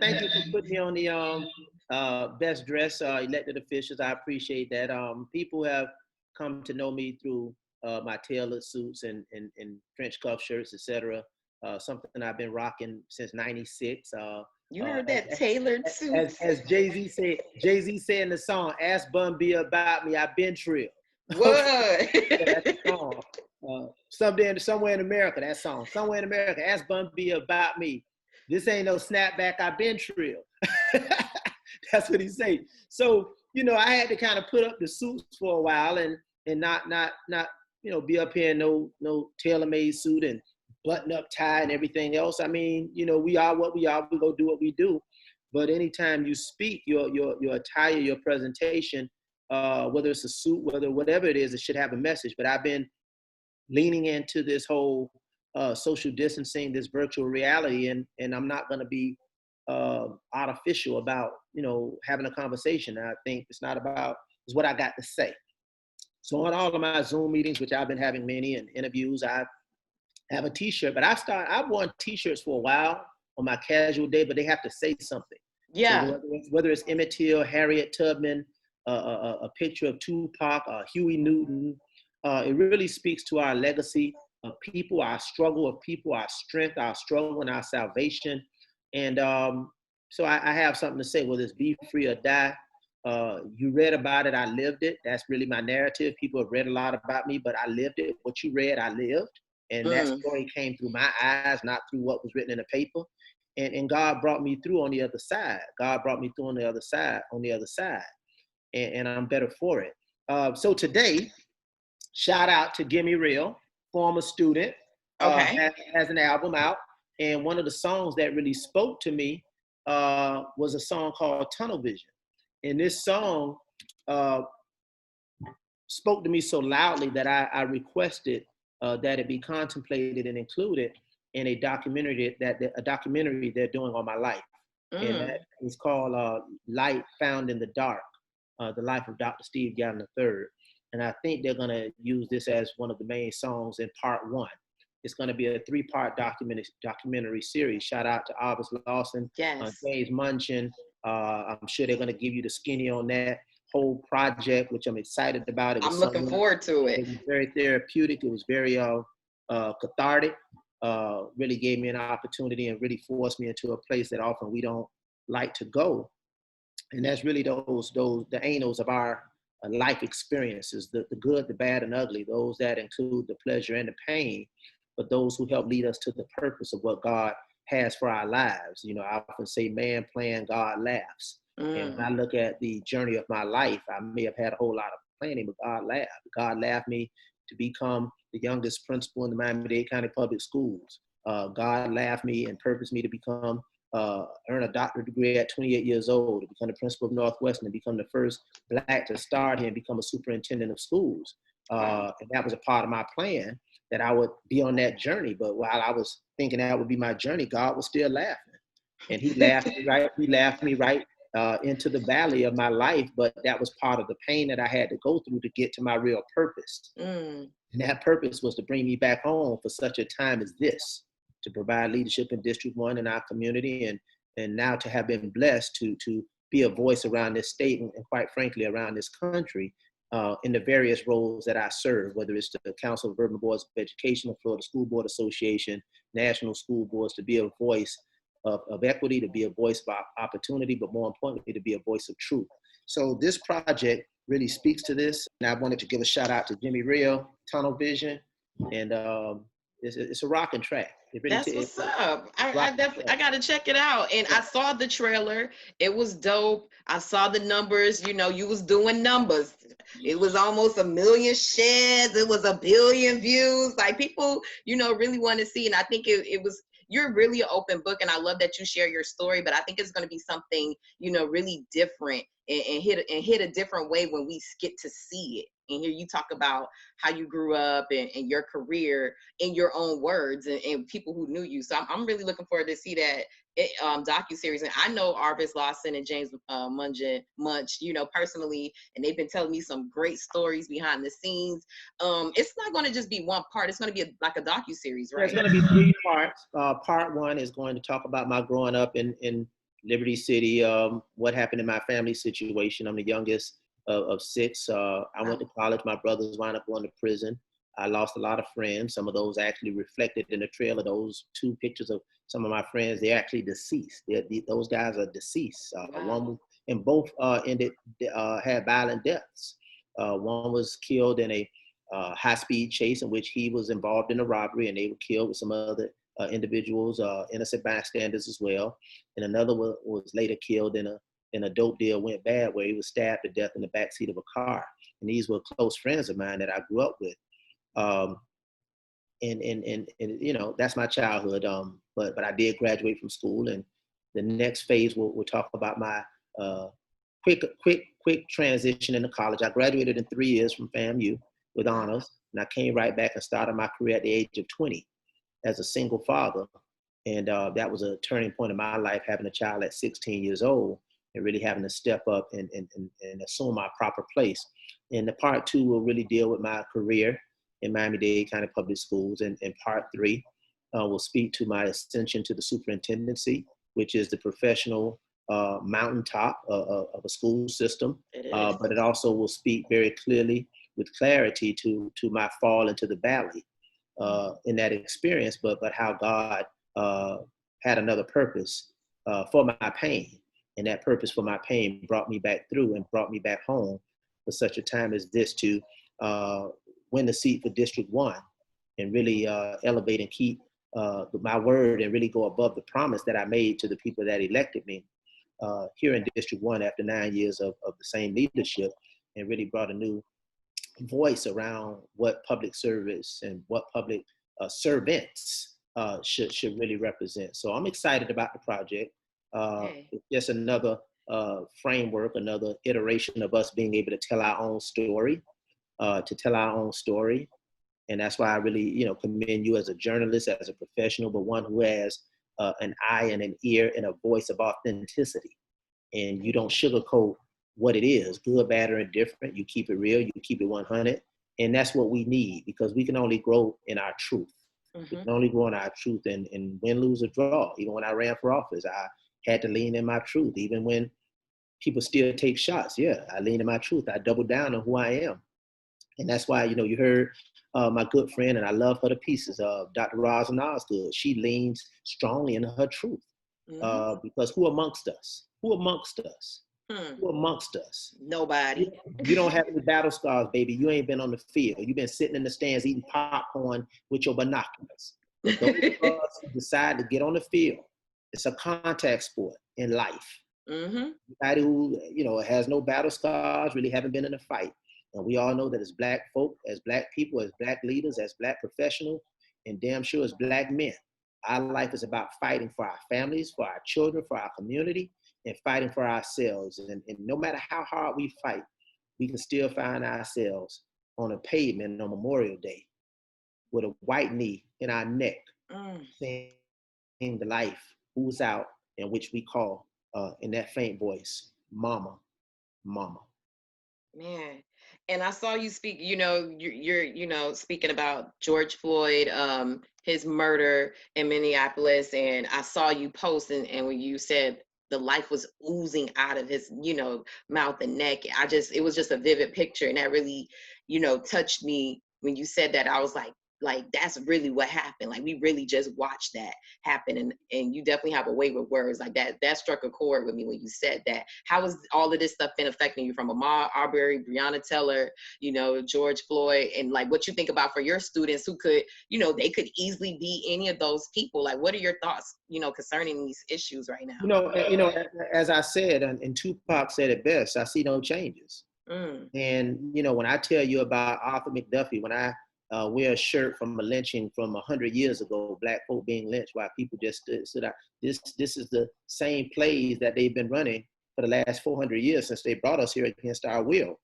Thank you for putting me on the best dressed elected officials. I appreciate that. People have come to know me through my tailored suits and French cuff shirts, etc. Something I've been rocking since '96. You heard that, tailored suits. As Jay-Z said in the song, "Ask Bun B about me, I've been trill." What? That's the song. Somewhere in America, that song. Somewhere in America, ask Bun B about me. This ain't no snapback, I've been trill. That's what he say. So, I had to kind of put up the suits for a while and not be up here in no tailor-made suit and button-up tie and everything else. I mean, we are what we are. We go do what we do. But anytime you speak, your attire, your presentation, whether it's a suit, whatever it is, it should have a message. But I've been leaning into this whole social distancing, this virtual reality, and I'm not going to be artificial about having a conversation. I think it's what I got to say. So on all of my Zoom meetings, which I've been having many and interviews, I've have a T-shirt. But I've worn T-shirts for a while on my casual day, but they have to say something. So Yeah. whether it's Emmett Till, Harriet Tubman, a picture of Tupac, Huey Newton, it really speaks to our legacy of people, our struggle of people, our strength, our struggle, and our salvation. And so I have something to say, whether it's be free or die. You read about it, I lived it. That's really my narrative. People have read a lot about me, but I lived it. What you read, I lived. And that story came through my eyes, not through what was written in the paper. And God brought me through on the other side. God brought me through on the other side, and I'm better for it. So today, shout out to Gimme Real, former student, Okay. has an album out. And one of the songs that really spoke to me was a song called Tunnel Vision. And this song spoke to me so loudly that I requested that it be contemplated and included in a documentary they're doing on my life. And that is called Light Found in the Dark, the life of Dr. Steve Gallon III. And I think they're going to use this as one of the main songs in part one. It's going to be a 3-part documentary series. Shout out to Arvis Lawson, Yes. James Munchin. I'm sure they're going to give you the skinny on that whole project, which I'm excited about. I'm looking forward to it. It was very therapeutic. It was very cathartic. Really gave me an opportunity and really forced me into a place that often we don't like to go. And that's really the annals of our life experiences, the good, the bad, and ugly, those that include the pleasure and the pain, but those who help lead us to the purpose of what God has for our lives. You know, I often say, man plan, God laughs. And when I look at the journey of my life, I may have had a whole lot of planning, but God laughed. God laughed me to become the youngest principal in the Miami-Dade County Public Schools. God laughed me and purposed me to become earn a doctorate degree at 28 years old, to become the principal of Northwestern, and become the first Black to start here and become a superintendent of schools. And that was a part of my plan, that I would be on that journey. But while I was thinking that would be my journey, God was still laughing. And he laughed me right into the valley of my life. But that was part of the pain that I had to go through to get to my real purpose. And that purpose was to bring me back home for such a time as this, to provide leadership in District 1 in our community, and now to have been blessed to be a voice around this state and quite frankly around this country in the various roles that I serve, whether it's the Council of Urban Boards of Education, the Florida School Board Association, National School Boards, to be a voice of equity, to be a voice of opportunity, but more importantly, to be a voice of truth. So this project really speaks to this. And I wanted to give a shout out to Gimme Real, Tunnel Vision, and it's a rocking track. That's what's up. I definitely, I gotta check it out. And I saw the trailer. It was dope. I saw the numbers. You know, you was doing numbers. It was almost 1 million shares. It was 1 billion views. Like, people, you know, really want to see. And I think it was, you're really an open book. And I love that you share your story. But I think it's going to be something, you know, really different and hit a different way when we get to see it. And here you talk about how you grew up and your career in your own words and people who knew you. So I'm really looking forward to see that docuseries. And I know Arvis Lawson and James Munch, you know, personally, and they've been telling me some great stories behind the scenes. It's not going to just be one part. It's going to be like a docuseries, right? It's going to be 3 parts. Part 1 is going to talk about my growing up in Liberty City, what happened in my family situation. I'm the youngest of 6. I went to college. My brothers wound up going to prison. I lost a lot of friends. Some of those actually reflected in the trail of those 2 pictures of some of my friends. They're actually deceased. Those guys are deceased. One, and both had violent deaths. One was killed in a high-speed chase in which he was involved in a robbery, and they were killed with some other individuals, innocent bystanders as well. And another was later killed in a dope deal went bad, where he was stabbed to death in the backseat of a car. And these were close friends of mine that I grew up with. And you know, that's my childhood. But I did graduate from school, and the next phase we'll talk about my quick transition into college. I graduated in 3 years from FAMU with honors, and I came right back and started my career at the age of 20 as a single father. And that was a turning point in my life, having a child at 16 years old and really having to step up and assume my proper place. And the part 2 will really deal with my career in Miami-Dade County Public Schools. And part three will speak to my ascension to the superintendency, which is the professional mountaintop of a school system. It is. But it also will speak very clearly with clarity to my fall into the valley in that experience, but how God had another purpose for my pain. And that purpose for my pain brought me back through and brought me back home for such a time as this to win the seat for District 1 and really elevate and keep my word and really go above the promise that I made to the people that elected me here in District 1 after 9 years of the same leadership, and really brought a new voice around what public service and what public servants should really represent. So I'm excited about the project. It's just another framework, another iteration of us being able to tell our own story, And that's why I really, commend you as a journalist, as a professional, but one who has an eye and an ear and a voice of authenticity. And you don't sugarcoat what it is, good, bad, or indifferent. You keep it real, you keep it 100. And that's what we need, because we can only grow in our truth. We can only grow in our truth and win, lose, or draw. Even when I ran for office, I had to lean in my truth. Even when people still take shots, I lean in my truth. I double down on who I am. And that's why, you heard my good friend, and I love her to pieces, Dr. Rosin Osgood. She leans strongly in her truth because who amongst us? Who amongst us? Who amongst us? Nobody. You don't have any battle scars, baby. You ain't been on the field. You've been sitting in the stands eating popcorn with your binoculars. But those of us who decide to get on the field, it's a contact sport in life. Anybody who has no battle scars really haven't been in a fight. And we all know that as Black folk, as Black people, as Black leaders, as Black professionals, and damn sure as Black men, our life is about fighting for our families, for our children, for our community, and fighting for ourselves. And no matter how hard we fight, we can still find ourselves on a pavement on Memorial Day with a white knee in our neck, saying the life ooze out, in which we call, in that faint voice, mama, mama. Man. And I saw you speak, you're speaking about George Floyd, his murder in Minneapolis. And I saw you post and when you said the life was oozing out of his, mouth and neck, it was just a vivid picture. And that really, touched me when you said that. I was like, that's really what happened. Like, we really just watched that happen. And you definitely have a way with words like that. That struck a chord with me when you said that. How has all of this stuff been affecting you, from Ahmaud Arbery, Breonna Taylor, George Floyd, and like what you think about for your students who could, they could easily be any of those people? Like, what are your thoughts, concerning these issues right now? As I said, and Tupac said it best, I see no changes. And, when I tell you about Arthur McDuffie, when I wear a shirt from a lynching from 100 years ago, Black folk being lynched while people just stood out. This is the same plays that they've been running for the last 400 years since they brought us here against our will,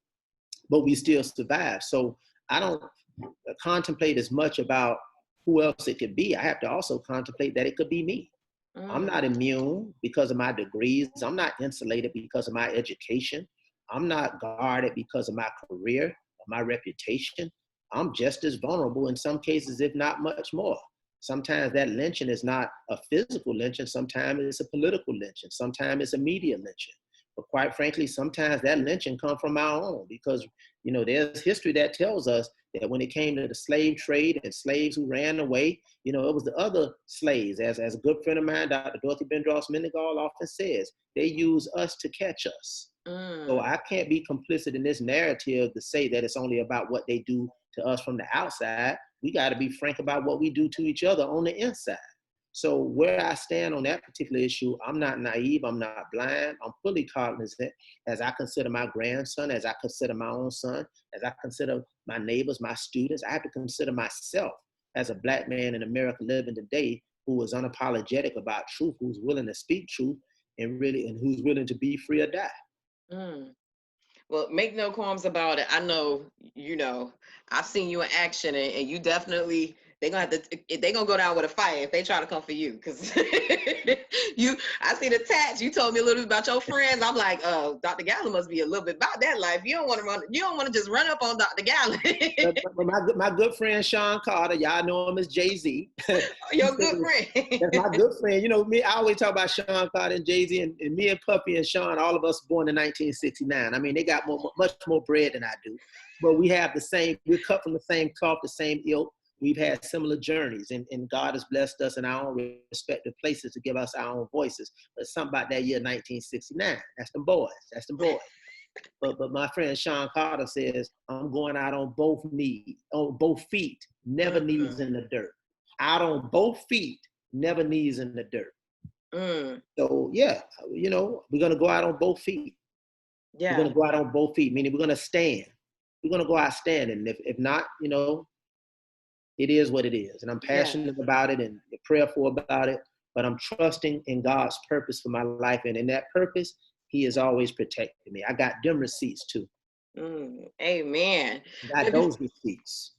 but we still survive. So I don't contemplate as much about who else it could be. I have to also contemplate that it could be me. I'm not immune because of my degrees. I'm not insulated because of my education. I'm not guarded because of my career or my reputation. I'm just as vulnerable in some cases, if not much more. Sometimes that lynching is not a physical lynching. Sometimes it's a political lynching. Sometimes it's a media lynching. But quite frankly, sometimes that lynching comes from our own, because, there's history that tells us that when it came to the slave trade and slaves who ran away, it was the other slaves. As a good friend of mine, Dr. Dorothy Bendross-Mendenhall often says, they use us to catch us. So I can't be complicit in this narrative to say that it's only about what they do to us from the outside. We got to be frank about what we do to each other on the inside. So where I stand on that particular issue, I'm not naive, I'm not blind, I'm fully cognizant as I consider my grandson, as I consider my own son, as I consider my neighbors, my students. I have to consider myself as a Black man in America living today who is unapologetic about truth, who's willing to speak truth, and who's willing to be free or die. Well, make no qualms about it. I know, I've seen you in action, and you definitely They're gonna have to. They're gonna go down with a fight if they try to come for you. Cause I see the tats. You told me a little bit about your friends. I'm like, Dr. Gallon must be a little bit about that life. You don't want to run. You don't want to just run up on Dr. Gallon. But my good friend Sean Carter, y'all know him as Jay-Z. Your good friend. That's my good friend. You know me. I always talk about Sean Carter and Jay-Z, and me and Puffy and Sean. All of us born in 1969. I mean, they got much more bread than I do, but we have the same. We're cut from the same cloth, the same ilk. We've had similar journeys, and God has blessed us in our own respective places to give us our own voices. But something about that year 1969. That's them boys. That's them boys. But my friend Sean Carter says, I'm going out on both feet, never knees in the dirt. Out on both feet, never knees in the dirt. So yeah, you know, we're gonna go out on both feet. Yeah. We're gonna go out on both feet, meaning we're gonna stand. We're gonna go out standing. If not, you know, it is what it is. And I'm passionate about it and prayerful about it, but I'm trusting in God's purpose for my life. And in that purpose, He has always protected me. I got them receipts too. Amen. I got those receipts.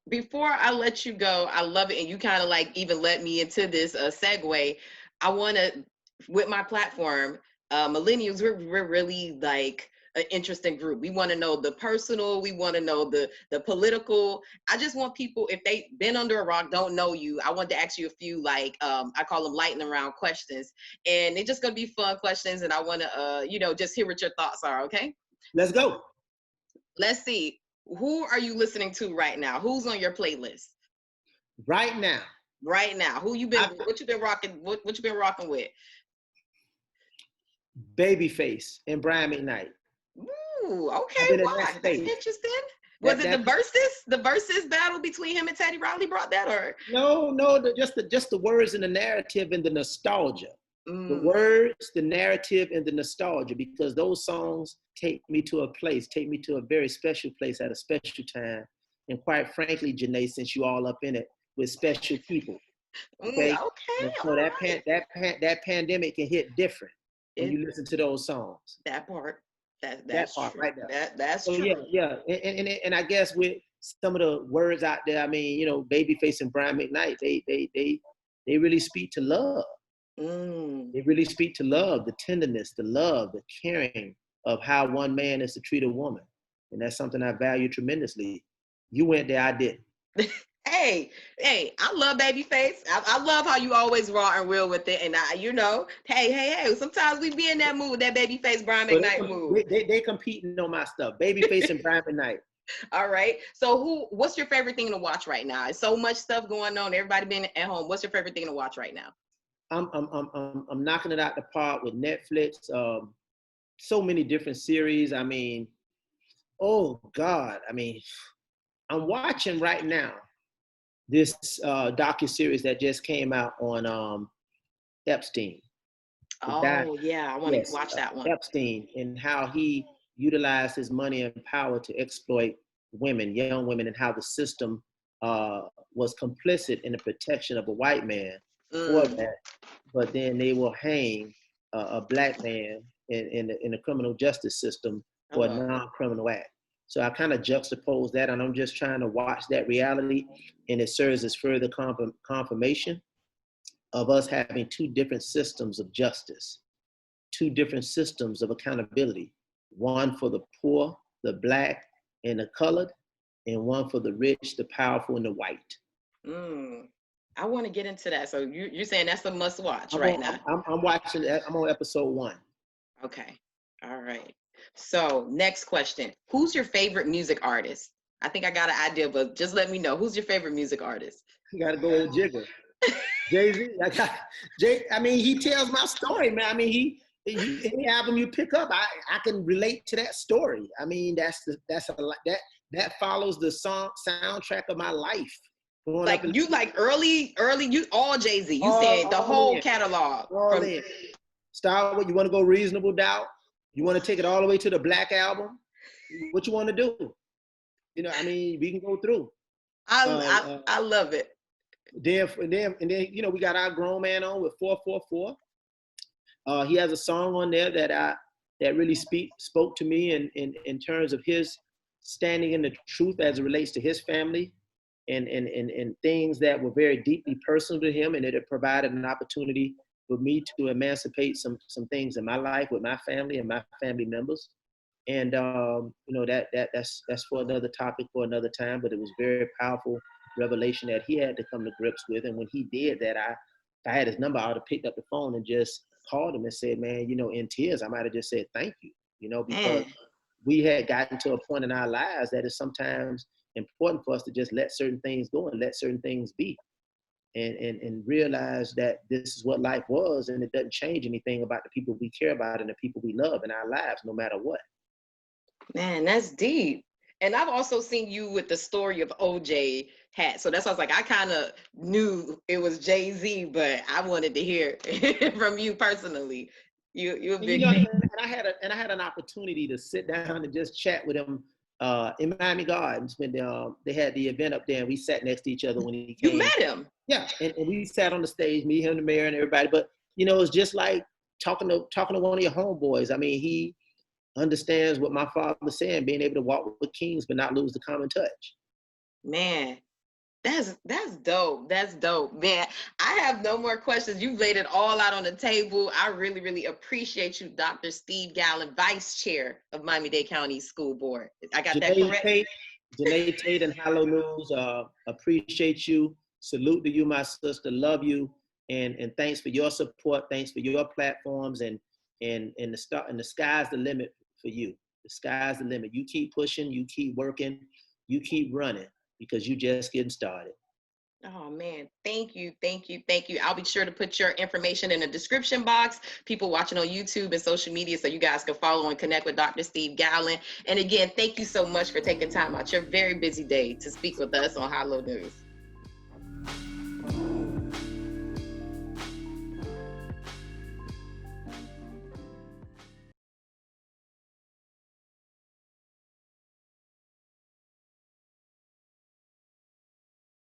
Before I let you go, I love it. And you kind of like even let me into this segue. I want to, with my platform, millennials, we're really like an interesting group. We want to know the personal, we want to know the political. I just want people, if they've been under a rock, don't know you, I want to ask you a few, like, I call them lightning round questions. And it's just going to be fun questions. And I want to, you know, just hear what your thoughts are, okay? Let's go. Let's see. Who are you listening to right now? Who's on your playlist? Right now. Right now. What you been rocking? What you been rocking with? Babyface and Brian McKnight. Ooh, okay. Why? That's interesting. Was it the versus battle between him and Teddy Riley brought that, or? No, just the words and the narrative and the nostalgia. The words, the narrative, and the nostalgia, because those songs take me to a place, take me to a very special place at a special time. And quite frankly, Janae, since you all up in it, with special people. Okay. And so that pandemic can hit different when you listen to those songs. That part. That's part true. Right there. That's so true. Yeah. And I guess with some of the words out there, I mean, you know, Babyface and Brian McKnight, they really speak to love. They really speak to love, the tenderness, the love, the caring of how one man is to treat a woman. And that's something I value tremendously. You went there, I didn't. Hey, I love Babyface. I love how you always raw and real with it. And you know, hey, sometimes we be in that mood, that Babyface Brian McKnight mood. They competing on my stuff. Babyface and Brian McKnight. All right. So what's your favorite thing to watch right now? There's so much stuff going on. Everybody being at home. What's your favorite thing to watch right now? I'm knocking it out the park with Netflix. So many different series. I mean, oh God. I mean, I'm watching right now this docuseries that just came out on Epstein. Yeah, I want to watch that one. Epstein, and how he utilized his money and power to exploit women, young women, and how the system was complicit in the protection of a white man for that. But then they will hang a black man in the criminal justice system for a non-criminal act. So I kind of juxtapose that, and I'm just trying to watch that reality, and it serves as further confirmation of us having two different systems of justice, two different systems of accountability, one for the poor, the black, and the colored, and one for the rich, the powerful, and the white. I want to get into that. So you're saying that's a must watch right now? I'm watching. I'm on episode 1. Okay. All right. So next question. Who's your favorite music artist? I think I got an idea, but just let me know. Who's your favorite music artist? You got to go with Jigga. Jay-Z. I mean, he tells my story, man. I mean, any album you pick up, I can relate to that story. I mean, that follows the soundtrack of my life. Like you like early, you all Jay-Z. You said the whole catalog. Start with, you want to go Reasonable Doubt? You want to take it all the way to the Black Album? What you want to do? You know, I mean, we can go through. I love it. Then, you know, we got our grown man on with 444. He has a song on there that really spoke to me in terms of his standing in the truth as it relates to his family. and things that were very deeply personal to him, and it had provided an opportunity for me to emancipate some things in my life with my family and my family members. And that's for another topic for another time. But it was very powerful revelation that he had to come to grips with. And when he did that, if I had his number, I would have picked up the phone and just called him and said, man, in tears, I might have just said thank you, because Man. we had gotten to a point in our lives that is sometimes important for us to just let certain things go and let certain things be. And realize that this is what life was, and it doesn't change anything about the people we care about and the people we love in our lives, no matter what. Man, that's deep. And I've also seen you with the story of OJ hat. So that's why I was like, I kind of knew it was Jay-Z, but I wanted to hear from you personally. You a And, big and I had an opportunity to sit down and just chat with him in Miami Gardens when they had the event up there, and we sat next to each other when he You came. met him. Yeah, and we sat on the stage, me, him, the mayor, and everybody. But it's just like talking to one of your homeboys. I mean, he understands what my father said, being able to walk with kings but not lose the common touch. Man, that's dope. That's dope. Man, I have no more questions. You've laid it all out on the table. I really, really appreciate you, Dr. Steve Gallon, Vice Chair of Miami-Dade County School Board. I got that correct? Janae Tate and Hello News, appreciate you. Salute to you, my sister. Love you. And thanks for your support. Thanks for your platforms. And the sky's the limit for you. The sky's the limit. You keep pushing, you keep working, you keep running, because you just getting started. Oh man, thank you, thank you, thank you. I'll be sure to put your information in the description box, people watching on YouTube and social media, so you guys can follow and connect with Dr. Steve Gallon. And again, thank you so much for taking time out your very busy day to speak with us on Hello News.